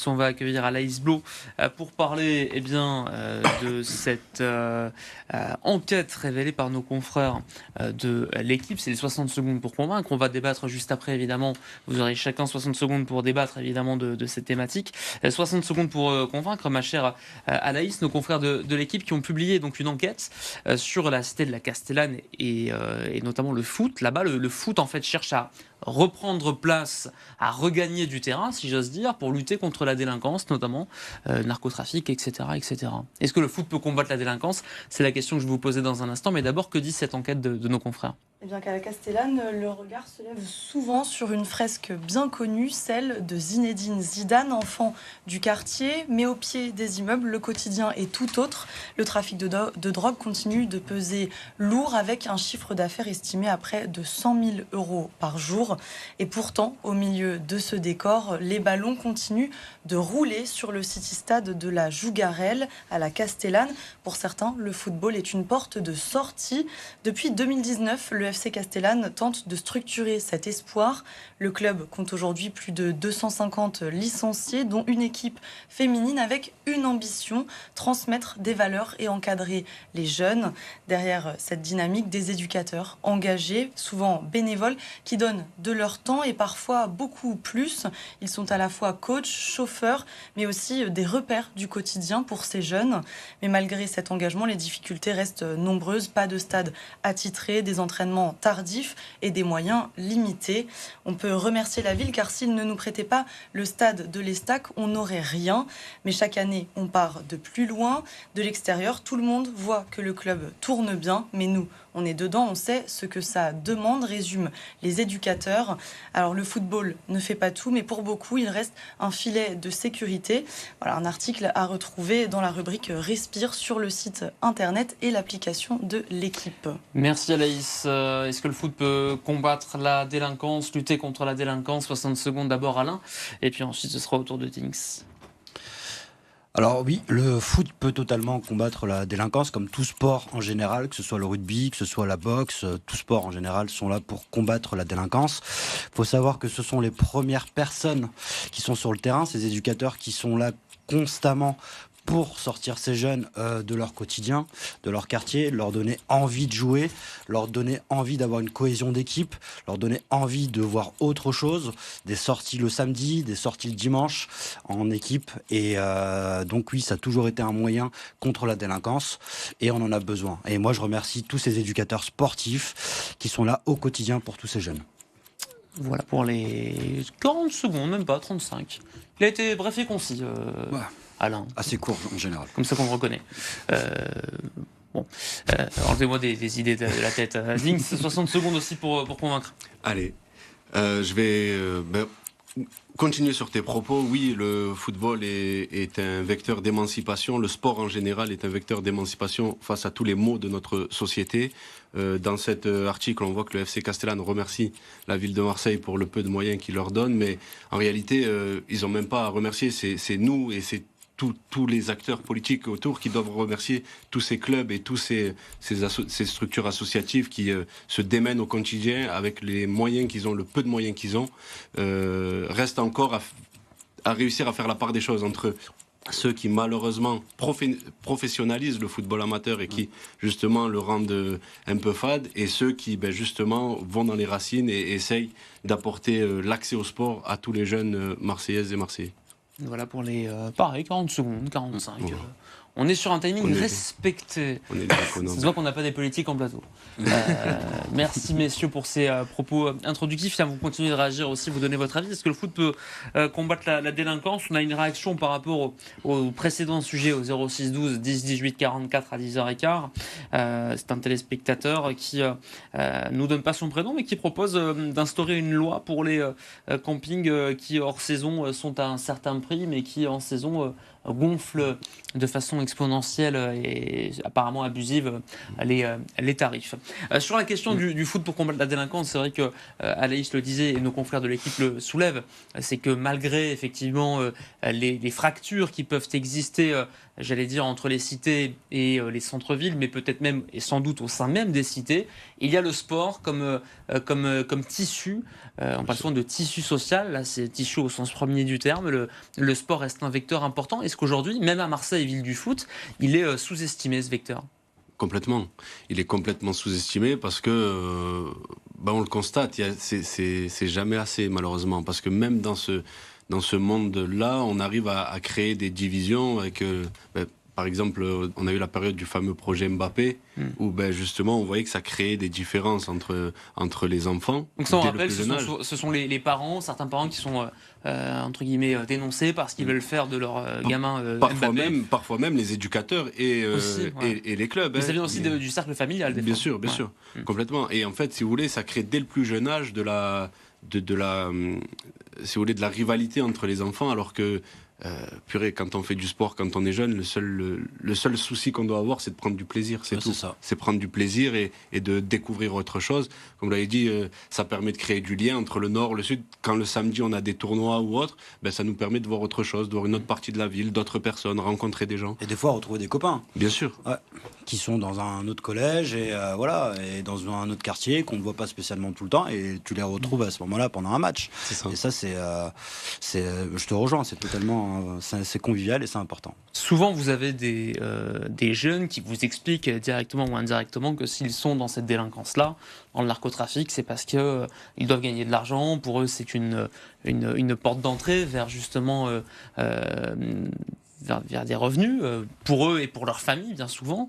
On va accueillir Anaïs Blo pour parler de cette enquête révélée par nos confrères de l'équipe. C'est les 60 secondes pour convaincre. On va débattre juste après, évidemment. Vous aurez chacun 60 secondes pour débattre, évidemment, de cette thématique. 60 secondes pour convaincre, ma chère Anaïs, nos confrères de l'équipe qui ont publié donc une enquête sur la cité de la Castellane et notamment le foot. Là-bas, le foot, en fait, cherche à reprendre place, à regagner du terrain, si j'ose dire, pour lutter contre la délinquance, notamment narcotrafic, etc., etc. Est-ce que le foot peut combattre la délinquance? C'est la question que je vais vous poser dans un instant. Mais d'abord, que dit cette enquête de nos confrères? Eh bien qu'à la Castellane, le regard se lève souvent sur une fresque bien connue, celle de Zinedine Zidane, enfant du quartier, mais au pied des immeubles, le quotidien est tout autre. Le trafic de drogue continue de peser lourd avec un chiffre d'affaires estimé à près de 100 000 euros par jour. Et pourtant, au milieu de ce décor, les ballons continuent de rouler sur le city-stade de la Jougarelle à la Castellane. Pour certains, le football est une porte de sortie. Depuis 2019, le FC Castellane tente de structurer cet espoir. Le club compte aujourd'hui plus de 250 licenciés, dont une équipe féminine avec une ambition, transmettre des valeurs et encadrer les jeunes. Derrière cette dynamique, des éducateurs engagés, souvent bénévoles, qui donnent de leur temps et parfois beaucoup plus. Ils sont à la fois coachs, chauffeurs, mais aussi des repères du quotidien pour ces jeunes. Mais malgré cet engagement, les difficultés restent nombreuses. Pas de stade attitré, des entraînements tardifs et des moyens limités. On peut remercier la ville car s'il ne nous prêtait pas le stade de l'Estac, on n'aurait rien. Mais chaque année, on part de plus loin, de l'extérieur. Tout le monde voit que le club tourne bien, mais nous, on est dedans, on sait ce que ça demande, résument les éducateurs. Alors le football ne fait pas tout, mais pour beaucoup, il reste un filet de sécurité. Voilà un article à retrouver dans la rubrique Respire sur le site internet et l'application de l'équipe. Merci Anaïs. Est-ce que le foot peut combattre la délinquance, lutter contre la délinquance? 60 secondes d'abord Alain, et puis ensuite ce sera au tour de Tinks. Alors oui, le foot peut totalement combattre la délinquance, comme tout sport en général, que ce soit le rugby, que ce soit la boxe, tout sport en général sont là pour combattre la délinquance. Il faut savoir que ce sont les premières personnes qui sont sur le terrain, ces éducateurs qui sont là constamment pour sortir ces jeunes de leur quotidien, de leur quartier, leur donner envie de jouer, leur donner envie d'avoir une cohésion d'équipe, leur donner envie de voir autre chose, des sorties le samedi, des sorties le dimanche en équipe. Et donc oui, ça a toujours été un moyen contre la délinquance et on en a besoin. Et moi, je remercie tous ces éducateurs sportifs qui sont là au quotidien pour tous ces jeunes. Voilà pour les 40 secondes, même pas 35. Il a été bref et concis, Ouais. Alain. Assez court en général. Comme ça qu'on le reconnaît. Enlevez-moi des idées de la tête. Dings, 60 secondes aussi pour convaincre. Allez, je vais continuer sur tes propos. Oui, le football est un vecteur d'émancipation. Le sport en général est un vecteur d'émancipation face à tous les maux de notre société. Dans cet article, on voit que le FC Castellane remercie la ville de Marseille pour le peu de moyens qu'il leur donne. Mais en réalité, ils n'ont même pas à remercier. C'est nous et c'est tous les acteurs politiques autour qui doivent remercier tous ces clubs et tous ces structures associatives qui se démènent au quotidien avec les moyens qu'ils ont, le peu de moyens qu'ils ont. Reste encore à réussir à faire la part des choses entre ceux qui malheureusement professionnalisent le football amateur et qui justement le rendent un peu fade, et ceux qui justement vont dans les racines et essayent d'apporter l'accès au sport à tous les jeunes Marseillaises et Marseillais. Voilà pour les 40 secondes, 45. On est sur un timing respecté. On est Ça se voit qu'on n'a pas des politiques en plateau. Merci messieurs pour ces propos introductifs. Là, vous continuez de réagir aussi, vous donnez votre avis. Est-ce que le foot peut combattre la délinquance? On a une réaction par rapport au précédent sujet, au 06 12 10 18 44 à 10h15. C'est un téléspectateur qui nous donne pas son prénom, mais qui propose d'instaurer une loi pour les campings qui hors saison sont à un certain prix, mais qui en saison gonfle de façon exponentielle et apparemment abusive les tarifs. Sur la question du foot pour combattre la délinquance, c'est vrai que Anaïs le disait et nos confrères de l'équipe le soulèvent, c'est que malgré effectivement les fractures qui peuvent exister, j'allais dire, entre les cités et les centres-villes, mais peut-être même et sans doute au sein même des cités, il y a le sport comme tissu. On parle souvent de tissu social, là c'est tissu au sens premier du terme. Le sport reste un vecteur important. Est-ce qu'aujourd'hui, même à Marseille, ville du foot, il est sous-estimé ce vecteur ? Complètement. Il est complètement sous-estimé parce que, on le constate, c'est jamais assez malheureusement. Parce que même dans ce monde-là, on arrive à créer des divisions avec... par exemple, on a eu la période du fameux projet Mbappé, où justement on voyait que ça créait des différences entre les enfants. Donc ça, on rappelle, ce sont les parents, certains parents qui sont entre guillemets dénoncés parce qu'ils veulent faire de leur gamin Mbappé. Parfois même les éducateurs et les clubs. Mais ça vient aussi du cercle familial. Des bien fois. sûr, complètement. Et en fait, si vous voulez, ça crée dès le plus jeune âge de la rivalité entre les enfants, alors que purée, quand on fait du sport, quand on est jeune, le seul souci qu'on doit avoir, c'est de prendre du plaisir, c'est tout. C'est prendre du plaisir et de découvrir autre chose. Comme vous l'avez dit, ça permet de créer du lien entre le nord, le sud. Quand le samedi, on a des tournois ou autre, ça nous permet de voir autre chose, de voir une autre partie de la ville, d'autres personnes, rencontrer des gens. Et des fois, retrouver des copains. Bien sûr. Ouais, qui sont dans un autre collège et et dans un autre quartier qu'on ne voit pas spécialement tout le temps, et tu les retrouves à ce moment-là pendant un match. C'est ça. Et ça, je te rejoins, c'est totalement, c'est convivial et c'est important. Souvent, vous avez des jeunes qui vous expliquent directement ou indirectement que s'ils sont dans cette délinquance-là, dans le narcotrafic, c'est parce qu'ils doivent gagner de l'argent. Pour eux, c'est une porte d'entrée vers justement vers des revenus, pour eux et pour leur famille, bien souvent.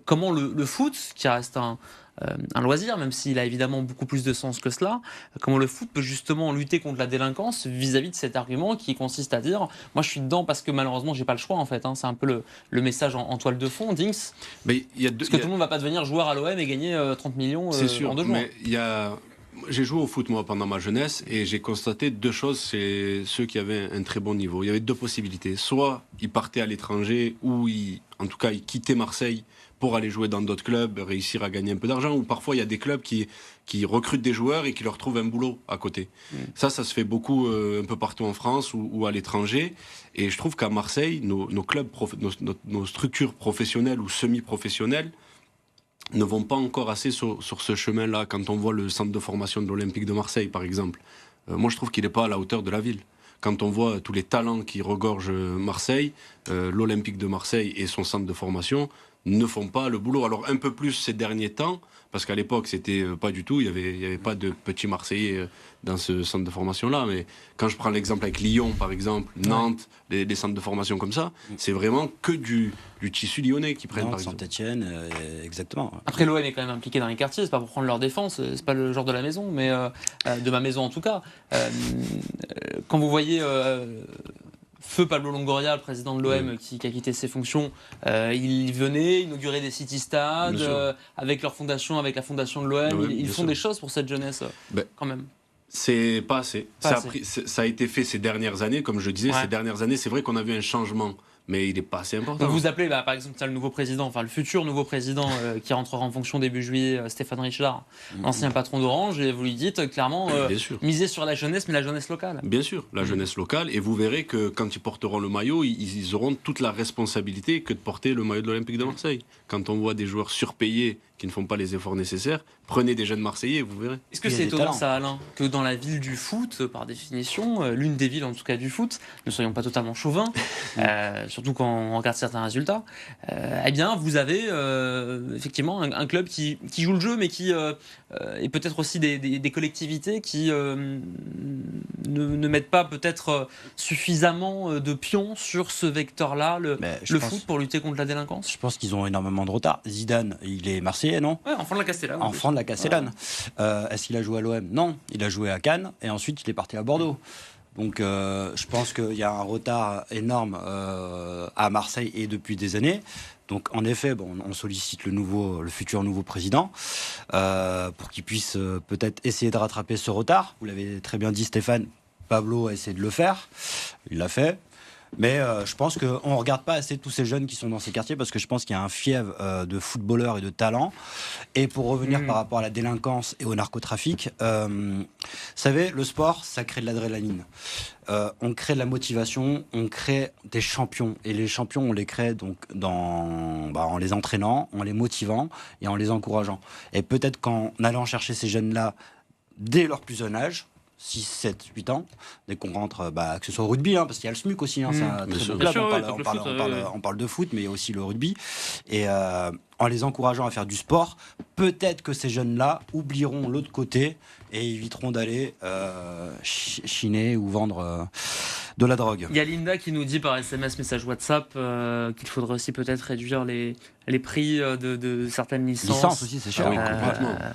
Comment le foot, qui reste un loisir, même s'il a évidemment beaucoup plus de sens que cela, comment le foot peut justement lutter contre la délinquance vis-à-vis de cet argument qui consiste à dire moi je suis dedans parce que malheureusement j'ai pas le choix en fait, c'est un peu le message en toile de fond, Dings. Parce que tout le monde va pas devenir joueur à l'OM et gagner 30 millions en 2 jours. Mais j'ai joué au foot moi pendant ma jeunesse et j'ai constaté deux choses, c'est ceux qui avaient un très bon niveau. Il y avait deux possibilités, soit ils partaient à l'étranger ou en tout cas ils quittaient Marseille pour aller jouer dans d'autres clubs, réussir à gagner un peu d'argent, ou parfois il y a des clubs qui recrutent des joueurs et qui leur trouvent un boulot à côté. Ça se fait beaucoup un peu partout en France ou à l'étranger, et je trouve qu'à Marseille, nos clubs, nos structures professionnelles ou semi-professionnelles ne vont pas encore assez sur ce chemin-là. Quand on voit le centre de formation de l'Olympique de Marseille, par exemple, moi je trouve qu'il n'est pas à la hauteur de la ville. Quand on voit tous les talents qui regorgent Marseille, l'Olympique de Marseille et son centre de formation ne font pas le boulot. Alors un peu plus ces derniers temps, parce qu'à l'époque c'était pas du tout, il y avait pas de petits Marseillais dans ce centre de formation-là, mais quand je prends l'exemple avec Lyon par exemple, Nantes, des centres de formation comme ça, c'est vraiment que du tissu lyonnais qui prennent. Nantes, par exemple. Saint-Etienne, exactement. Après l'OM est quand même impliqué dans les quartiers, c'est pas pour prendre leur défense, c'est pas le genre de la maison, mais de ma maison en tout cas. Quand vous voyez Feu Pablo Longoria, le président de l'OM, qui a quitté ses fonctions, il venait inaugurer des city-stades avec leur fondation, avec la fondation de l'OM. Ils font des choses pour cette jeunesse, quand même. C'est pas assez. Ça a été fait ces dernières années, comme je disais, ces dernières années, c'est vrai qu'on a vu un changement. Mais il n'est pas assez important. Vous appelez, par exemple, le nouveau président, le futur nouveau président qui rentrera en fonction début juillet, Stéphane Richard, ancien patron d'Orange, et vous lui dites clairement, misez sur la jeunesse, mais la jeunesse locale. Bien sûr, la jeunesse locale, et vous verrez que quand ils porteront le maillot, ils auront toute la responsabilité que de porter le maillot de l'Olympique de Marseille. Quand on voit des joueurs surpayés qui ne font pas les efforts nécessaires, prenez des jeunes Marseillais, vous verrez. Est-ce que c'est étonnant ça, Alain, que dans la ville du foot, par définition, l'une des villes en tout cas du foot, ne soyons pas totalement chauvins, surtout quand on regarde certains résultats, eh bien vous avez effectivement un club qui joue le jeu, mais qui et peut-être aussi des collectivités qui ne mettent pas peut-être suffisamment de pions sur ce vecteur-là, le foot, pour lutter contre la délinquance. Je pense qu'ils ont énormément de retard. Zidane, il est marseillais, non ? Ouais, enfant de la Castellane. Enfant de la Castellane. Est-ce qu'il a joué à l'OM ? Non, il a joué à Cannes et ensuite il est parti à Bordeaux. Donc je pense qu'il y a un retard énorme à Marseille et depuis des années. Donc en effet, on sollicite le futur nouveau président pour qu'il puisse peut-être essayer de rattraper ce retard. Vous l'avez très bien dit, Stéphane, Pablo a essayé de le faire, il l'a fait. Mais je pense qu'on ne regarde pas assez tous ces jeunes qui sont dans ces quartiers parce que je pense qu'il y a un fièvre de footballeurs et de talents. Et pour revenir par rapport à la délinquance et au narcotrafic, vous savez, le sport, ça crée de l'adrénaline. On crée de la motivation, on crée des champions. Et les champions, on les crée donc en les entraînant, en les motivant et en les encourageant. Et peut-être qu'en allant chercher ces jeunes-là dès leur plus jeune âge, 6, 7, 8 ans, dès qu'on rentre, que ce soit au rugby, parce qu'il y a le SMUC aussi, c'est un très beau club, on parle de foot, mais il y a aussi le rugby. Et en les encourageant à faire du sport, peut-être que ces jeunes-là oublieront l'autre côté et éviteront d'aller chiner ou vendre de la drogue. Il y a Linda qui nous dit par SMS, message WhatsApp, qu'il faudrait aussi peut-être réduire les prix de certaines licences. Licences aussi, c'est cher. Oui,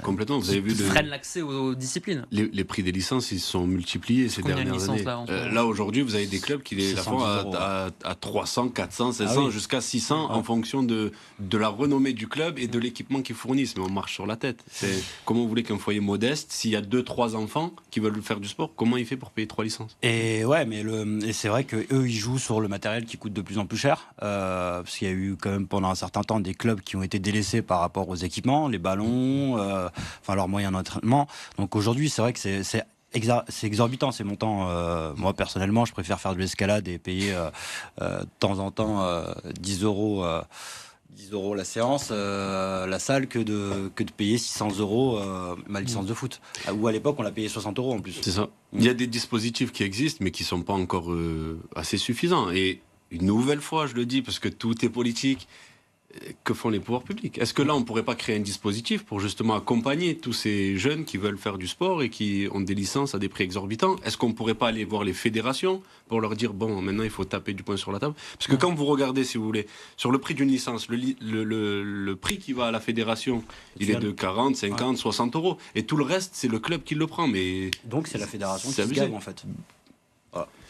complètement. Vous avez vu freine l'accès aux disciplines. Les prix des licences, ils se sont multipliés ces dernières années. Là, aujourd'hui, vous avez des clubs qui les font à 300, 400, 700, jusqu'à 600 en fonction de la renommée du club et de l'équipement qu'ils fournissent. Mais on marche sur la tête. Comment vous voulez qu'un foyer modeste, s'il y a 2-3 enfants qui veulent faire du sport, comment il fait pour payer 3 licences? Et ouais, et c'est vrai qu'eux, ils jouent sur le matériel qui coûte de plus en plus cher. Parce qu'il y a eu quand même pendant un certain temps des clubs qui ont été délaissés par rapport aux équipements, les ballons, leurs moyens d'entraînement. Donc aujourd'hui, c'est vrai que c'est exorbitant ces montants. Moi personnellement, je préfère faire de l'escalade et payer de temps en temps 10 euros la séance, la salle, que de payer 600 euros ma licence de foot. Ou à l'époque, on l'a payé 60 euros en plus. C'est ça. Il y a des dispositifs qui existent, mais qui ne sont pas encore assez suffisants. Et une nouvelle fois, je le dis, parce que tout est politique, que font les pouvoirs publics? Est-ce que là, on ne pourrait pas créer un dispositif pour justement accompagner tous ces jeunes qui veulent faire du sport et qui ont des licences à des prix exorbitants? Est-ce qu'on ne pourrait pas aller voir les fédérations pour leur dire, bon, maintenant, il faut taper du poing sur la table? Parce que quand vous regardez, si vous voulez, sur le prix d'une licence, le prix qui va à la fédération, il est de 40, 50, 60 euros. Et tout le reste, c'est le club qui le prend. Mais donc, c'est la fédération qui se gave, en fait. Voilà.